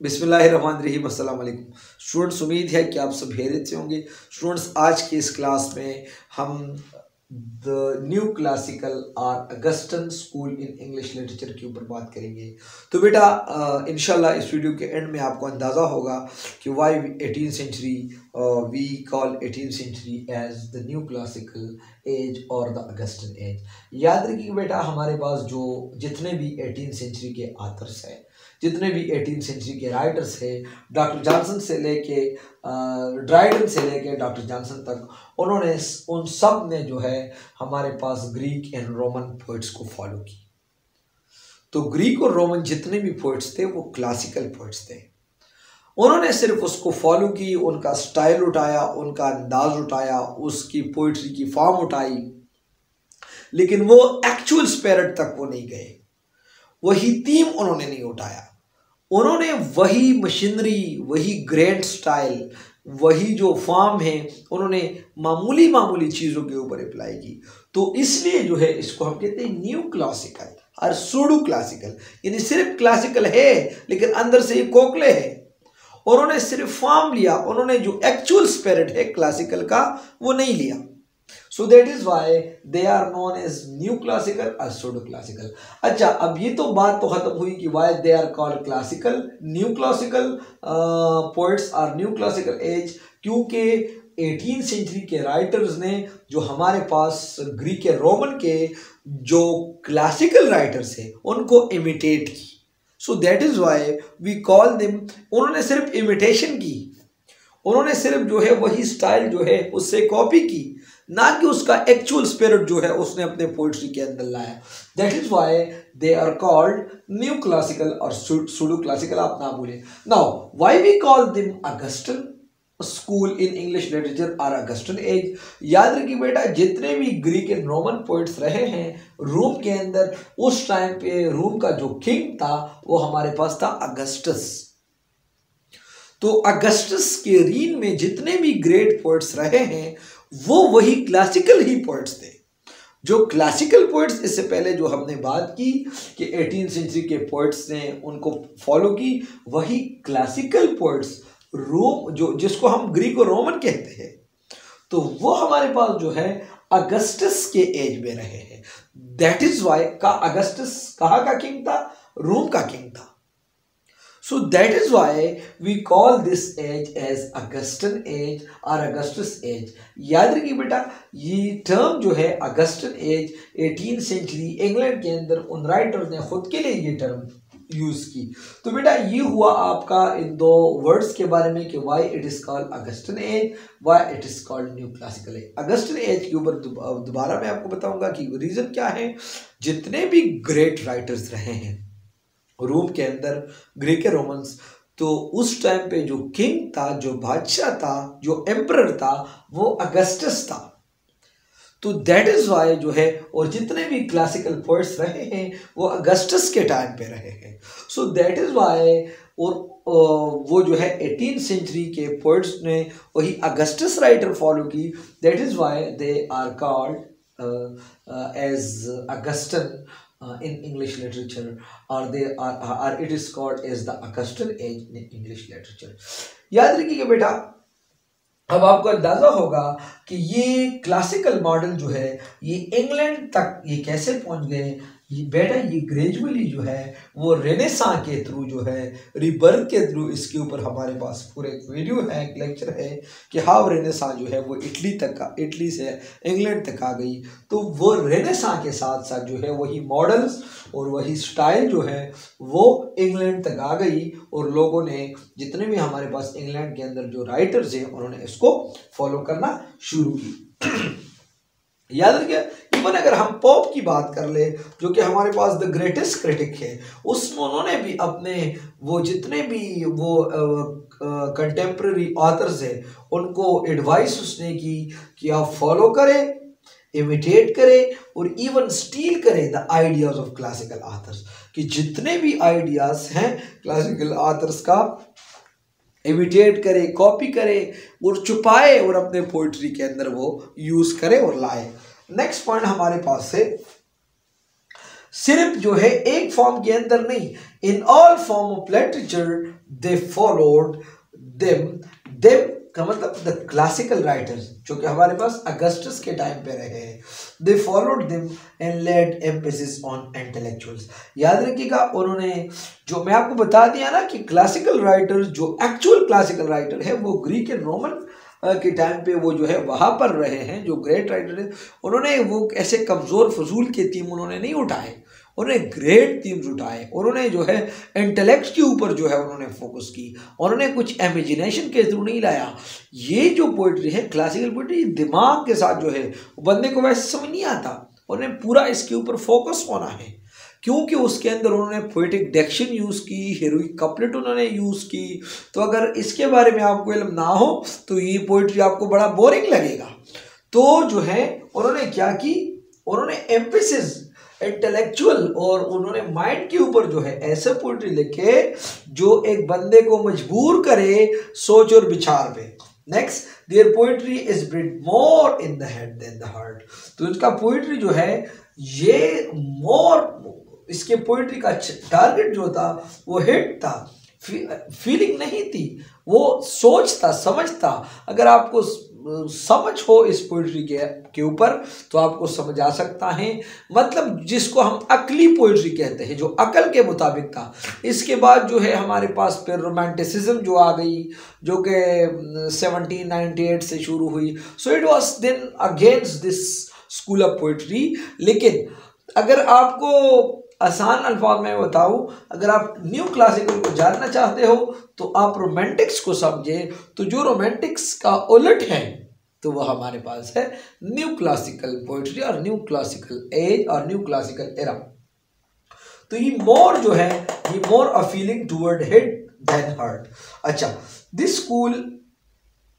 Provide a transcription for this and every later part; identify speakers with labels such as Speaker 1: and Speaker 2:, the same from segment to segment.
Speaker 1: बिस्मिल्लाहिर्रहमानिर्रहीम, अस्सलाम वालेकुम स्टूडेंट्स। उम्मीद है कि आप सब खैरियत से होंगे। स्टूडेंट्स, आज की इस क्लास में हम द न्यू क्लासिकल और Augustan school in English literature के ऊपर बात करेंगे। तो बेटा इंशाल्लाह इस वीडियो के एंड में आपको अंदाज़ा होगा कि why 18th century we call 18th century as the new classical age और द अगस्टन एज। याद रखिए बेटा, हमारे पास जो जितने भी 18th सेंचुरी के आथर्स हैं, जितने भी 18th सेंचुरी के राइटर्स हैं, डॉक्टर जॉनसन से लेके ड्राइडन से लेके डॉक्टर जॉनसन तक, उन्होंने उन सब ने जो है हमारे पास ग्रीक एंड रोमन पोइट्स को फॉलो की। तो ग्रीक और रोमन जितने भी पोइट्स थे वो क्लासिकल पोइट्स थे। उन्होंने सिर्फ उसको फॉलो की, उनका स्टाइल उठाया, उनका अंदाज उठाया, उसकी पोइट्री की फॉर्म उठाई, लेकिन वो एक्चुअल स्पिरिट तक वो नहीं गए। वही थीम उन्होंने नहीं उठाया। उन्होंने वही मशीनरी, वही ग्रैंड स्टाइल, वही जो फॉर्म है, उन्होंने मामूली मामूली चीज़ों के ऊपर अप्लाई की। तो इसलिए जो है इसको हम कहते हैं न्यू क्लासिकल और सूडो क्लासिकल। यानी सिर्फ क्लासिकल है लेकिन अंदर से ये खोखले है। उन्होंने सिर्फ फॉर्म लिया, उन्होंने जो एक्चुअल स्पिरिट है क्लासिकल का वो नहीं लिया। So that is why they are known as new classical or pseudo classical। अच्छा, अब ये तो बात तो खत्म हुई कि why they are called classical, new classical poets or new classical age, क्योंकि 18th सेंचुरी के राइटर्स ने जो हमारे पास ग्रीक या रोमन के जो क्लासिकल राइटर्स हैं उनको इमिटेट की। So that is why we call them. उन्होंने सिर्फ इमिटेशन की, उन्होंने सिर्फ जो है वही स्टाइल जो है उससे कॉपी की, ना कि उसका एक्चुअल स्पिरिट जो है उसने अपने पोइट्री के अंदर लाया। That is why they are called new classical और सूडो क्लासिकल। आप ना भूलें। Now why we call them Augustan school in English literature और अगस्टन एज। याद रखिए बेटा, जितने भी ग्रीक एंड रोमन पोइट्स रहे हैं रोम के अंदर, उस टाइम पे रोम का जो किंग था वो हमारे पास था अगस्टस। तो अगस्टस के रीन में जितने भी ग्रेट पोइट्स रहे हैं वो वही क्लासिकल ही पोइट्स थे। जो क्लासिकल पोइट्स, इससे पहले जो हमने बात की कि 18th सेंचुरी के पोइट्स ने उनको फॉलो की, वही क्लासिकल पोइट्स रोम जो जिसको हम ग्रीक और रोमन कहते हैं, तो वो हमारे पास जो है अगस्टस के एज में रहे हैं। दैट इज वाई का अगस्टस कहाँ का किंग था? रोम का किंग था। So that is why we call this age as Augustan age or Augustus age। याद रखिए बेटा, ये टर्म जो है Augustan as 18th century England के अंदर उन राइटर्स ने खुद के लिए ये टर्म यूज की। तो बेटा ये हुआ आपका इन दो वर्ड्स के बारे में कि why it is called Augustan as, why it is called new classical as. Augustan as के ऊपर दोबारा मैं आपको बताऊंगा कि रीजन क्या है। जितने भी ग्रेट राइटर्स रहे हैं रोम के अंदर, ग्रीक रोमन्स, तो उस टाइम पे जो किंग था, जो बादशाह था, जो एम्परर था, वो अगस्टस था। तो दैट इज वाई जो है, और जितने भी क्लासिकल पोइट्स रहे हैं वो अगस्टस के टाइम पे रहे हैं। सो दैट इज वाई, और वो जो है 18th सेंचुरी के पोइट्स ने वही अगस्टस राइटर फॉलो की। That is why they are called as Augustan in English literature, or it is called as the Augustan age in English literature। याद रखिएगा बेटा, अब आपको अंदाजा होगा कि ये क्लासिकल मॉडल जो है ये इंग्लैंड तक ये कैसे पहुंच गए। ये बेटा ये ग्रेजुअली जो है वो रेनेसां के थ्रू जो है, रिबर्थ के थ्रू, इसके ऊपर हमारे पास पूरे एक वीडियो है, एक लेक्चर है कि हाउ रेनेसां जो है वो इटली से इंग्लैंड तक आ गई। तो वो रेनेसां के साथ साथ जो है वही मॉडल्स और वही स्टाइल जो है वो इंग्लैंड तक आ गई, और लोगों ने जितने भी हमारे पास इंग्लैंड के अंदर जो राइटर्स हैं उन्होंने इसको फॉलो करना शुरू की। याद रखिए, इवन अगर हम पॉप की बात कर ले जो कि हमारे पास द ग्रेटेस्ट क्रिटिक है, उसमें उन्होंने भी अपने वो जितने भी वो कंटेम्प्रेरी ऑथर्स हैं उनको एडवाइस उसने की कि आप फॉलो करें, इमिटेट करें और इवन स्टील करें the ideas of classical authors, कि जितने भी आइडियाज हैं क्लासिकल ऑथर्स का इमिटेट करे, कॉपी करे और छुपाए और अपने पोइट्री के अंदर वो यूज करे और लाए। नेक्स्ट पॉइंट हमारे पास है सिर्फ जो है एक फॉर्म के अंदर नहीं, in all form of literature they followed them का मतलब द क्लासिकल राइटर्स जो कि हमारे पास अगस्टस के टाइम पे रहे हैं, they followed them and laid emphasis on intellectuals. याद रखिएगा, उन्होंने जो मैं आपको बता दिया ना कि क्लासिकल राइटर जो एक्चुअल क्लासिकल राइटर है वो ग्रीक एंड रोमन के टाइम पे वो जो है वहाँ पर रहे हैं, जो ग्रेट राइटर है। उन्होंने वो ऐसे कमज़ोर फजूल के थीम उन्होंने नहीं उठाए, उन्होंने ग्रेट थीम्स उठाए, उन्होंने जो है इंटेलेक्ट के ऊपर जो है उन्होंने फोकस की, उन्होंने कुछ इमेजिनेशन के थ्रू नहीं लाया। ये जो पोइट्री है क्लासिकल पोइट्री, दिमाग के साथ जो है बंदे को वैसे समझ नहीं आता, उन्हें पूरा इसके ऊपर फोकस होना है, क्योंकि उसके अंदर उन्होंने पोएटिक डिक्शन यूज़ की, हीरोइक कपलेट उन्होंने यूज़ की। तो अगर इसके बारे में आपको इल्म ना हो तो ये पोइट्री आपको बड़ा बोरिंग लगेगा। तो जो है उन्होंने क्या की, उन्होंने एम्फेसिस इंटेलेक्चुअल और उन्होंने माइंड के ऊपर जो है ऐसे पोइट्री लिखे जो एक बंदे को मजबूर करे सोच और विचार पे। Next, their poetry is breed more in the head than the heart. तो इसका पोइट्री जो है ये मोर, इसके पोइट्री का टारगेट जो था वो हेड था, फीलिंग नहीं थी, वो सोचता समझता। अगर आपको समझ हो इस पोइट्री के ऊपर तो आपको समझ आ सकता है, मतलब जिसको हम अकली पोइट्री कहते हैं, जो अकल के मुताबिक था। इसके बाद जो है हमारे पास फिर रोमांटिसिज्म जो आ गई, जो कि 1798 से शुरू हुई। So it was then against this school of poetry. लेकिन अगर आपको आसान अल्फाज में बताऊं, अगर आप न्यू क्लासिकल को जानना चाहते हो तो आप रोमांटिक्स को समझे, तो जो रोमांटिक्स का उलट है तो वह हमारे पास है न्यू क्लासिकल पोइट्री और न्यू क्लासिकल एज और न्यू क्लासिकल एरा। तो ये मोर जो है ये more a feeling toward head than heart. अच्छा, this school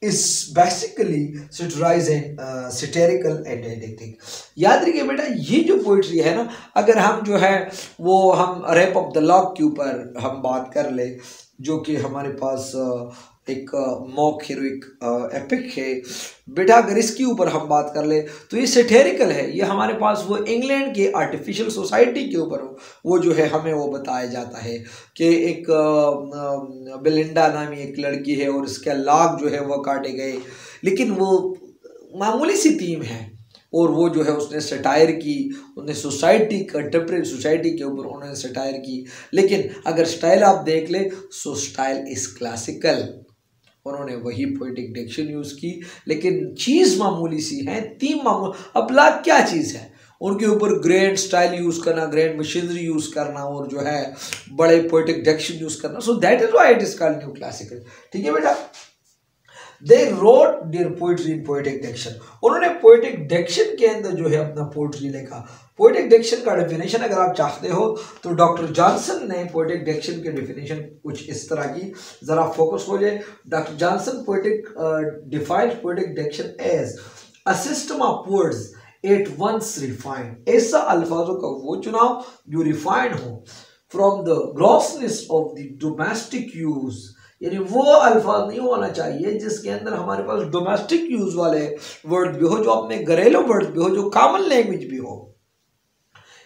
Speaker 1: is basically satirizing, satirical and didactic। याद रखिए बेटा, ये जो पोइट्री है ना, अगर हम जो है वो हम रैप ऑफ द लॉक के ऊपर हम बात कर ले, जो कि हमारे पास एक मॉक हीरोइक एपिक है बेटा, अगर इसके ऊपर हम बात कर ले तो ये सेटेरिकल है। ये हमारे पास वो इंग्लैंड के आर्टिफिशियल सोसाइटी के ऊपर वो जो है हमें वो बताया जाता है कि एक बेलिंडा नामी एक लड़की है और इसके लाख जो है वो काटे गए, लेकिन वो मामूली सी थीम है और वो जो है उसने सटायर की, उन्हें सोसाइटी कंटेम्प्रेरी सोसाइटी के ऊपर उन्होंने सटायर की। लेकिन अगर स्टाइल आप देख ले सो स्टाइल इज क्लासिकल, उन्होंने वही पोएटिक डिक्शन यूज़ की, लेकिन चीज़ मामूली सी है, थीम मामूली। अब लाख क्या चीज़ है, उनके ऊपर ग्रैंड स्टाइल यूज़ करना, ग्रैंड मशीनरी यूज़ करना और जो है बड़े पोएटिक डिक्शन यूज़ करना। So that is why it is called new classical. ठीक है बेटा, they wrote their poetry in poetic diction. उन्होंने पोएटिक डिक्शन के अंदर जो है अपना पोइट्री लिखा। पोएटिक डिक्शन का डेफिनेशन अगर आप चाहते हो तो डॉक्टर जॉनसन ने पोएटिक डिक्शन की डेफिनेशन कुछ इस तरह की, जरा फोकस हो जाए। Doctor Johnson poetic defined poetic diction as a system of words at once refined, ऐसा अल्फाजों का वो चुनाव जो रिफाइंड हो from the grossness of the domestic use. यानी वो अल्फाज नहीं होना चाहिए जिसके अंदर हमारे पास डोमेस्टिक यूज वाले वर्ड भी हो, जो अपने घरेलू वर्ड भी हो, जो कॉमन लैंग्वेज भी हो।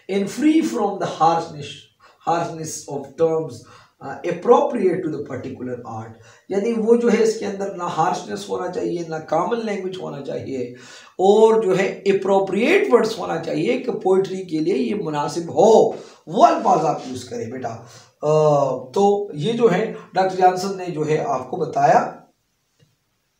Speaker 1: In free from the harshness of terms appropriate to the particular art. यानी वो जो है इसके अंदर ना हार्शनेस होना चाहिए, ना कॉमन लैंग्वेज होना चाहिए, और जो है अप्रोप्रिएट वर्ड्स होना चाहिए कि पोइट्री के लिए ये मुनासिब हो, वो अल्फाज आप यूज़ करें बेटा। तो ये जो है डॉक्टर जॉनसन ने जो है आपको बताया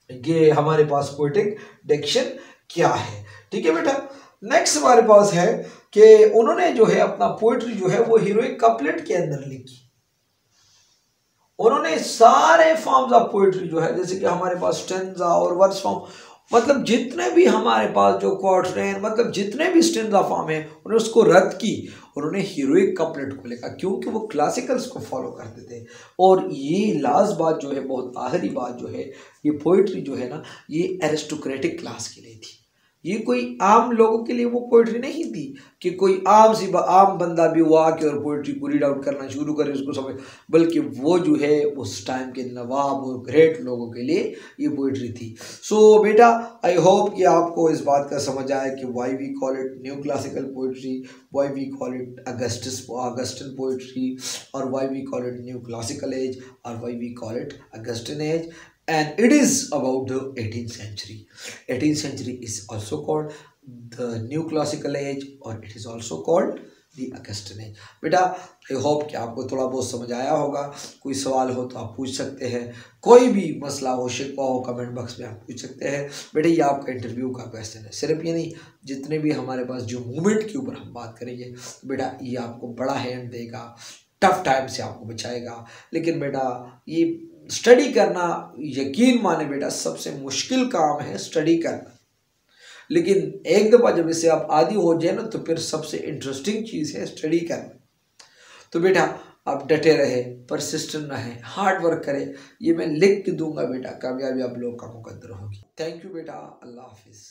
Speaker 1: कि हमारे पास पोएटिक डिक्शन क्या है। ठीक है बेटा, नेक्स्ट हमारे पास है कि उन्होंने जो है अपना पोइट्री जो है वो हीरोइक कपलेट के अंदर लिखी। उन्होंने सारे फॉर्म्स ऑफ पोइट्री जो है, जैसे कि हमारे पास स्टेंजा और वर्स फॉर्म, मतलब जितने भी हमारे पास जो क्वार्टरेन, मतलब जितने भी स्टेंजा फॉर्म है उन्होंने उसको रद्द की। उन्होंने हीरोइक कपलेट को लिखा क्योंकि वो क्लासिकल्स को फॉलो करते थे। और ये लास्ट बात जो है, बहुत आखिरी बात जो है, ये पोइट्री जो है ना, ये एरिस्टोक्रेटिक क्लास के लिए थी। ये कोई आम लोगों के लिए वो पोइट्री नहीं थी कि कोई आम बंदा भी वो आके और पोइट्री को रीड आउट करना शुरू करे उसको समझ, बल्कि वो जो है उस टाइम के नवाब और ग्रेट लोगों के लिए ये पोइट्री थी। सो बेटा आई होप कि आपको इस बात का समझ आया कि why we call it new classical poetry, why we call it Augustan poetry, और why we call it new classical age, और why we call it Augustan age, and it is about the 18th century. 18th century is also called the new classical age, or it is also called the Augustan age. बेटा I hope कि आपको थोड़ा बहुत समझ आया होगा। कोई सवाल हो तो आप पूछ सकते हैं, कोई भी मसला हो शिकवा हो कमेंट बॉक्स में आप पूछ सकते हैं। बेटा ये आपका इंटरव्यू का क्वेश्चन है, सिर्फ ये नहीं, जितने भी हमारे पास जो मूवमेंट के ऊपर हम बात करेंगे बेटा ये आपको बड़ा हैंड देगा, टफ टाइम से आपको बचाएगा। लेकिन बेटा ये स्टडी करना, यकीन माने बेटा सबसे मुश्किल काम है स्टडी करना, लेकिन एक दफ़ा जब इसे आप आदी हो जाए ना तो फिर सबसे इंटरेस्टिंग चीज़ है स्टडी करना। तो बेटा आप डटे रहे, परसिस्टेंट रहे, हार्ड वर्क करें, ये मैं लिख के दूंगा बेटा, कामयाबी आप लोग का मुकद्दर होगी। थैंक यू बेटा, अल्लाह हाफिज़।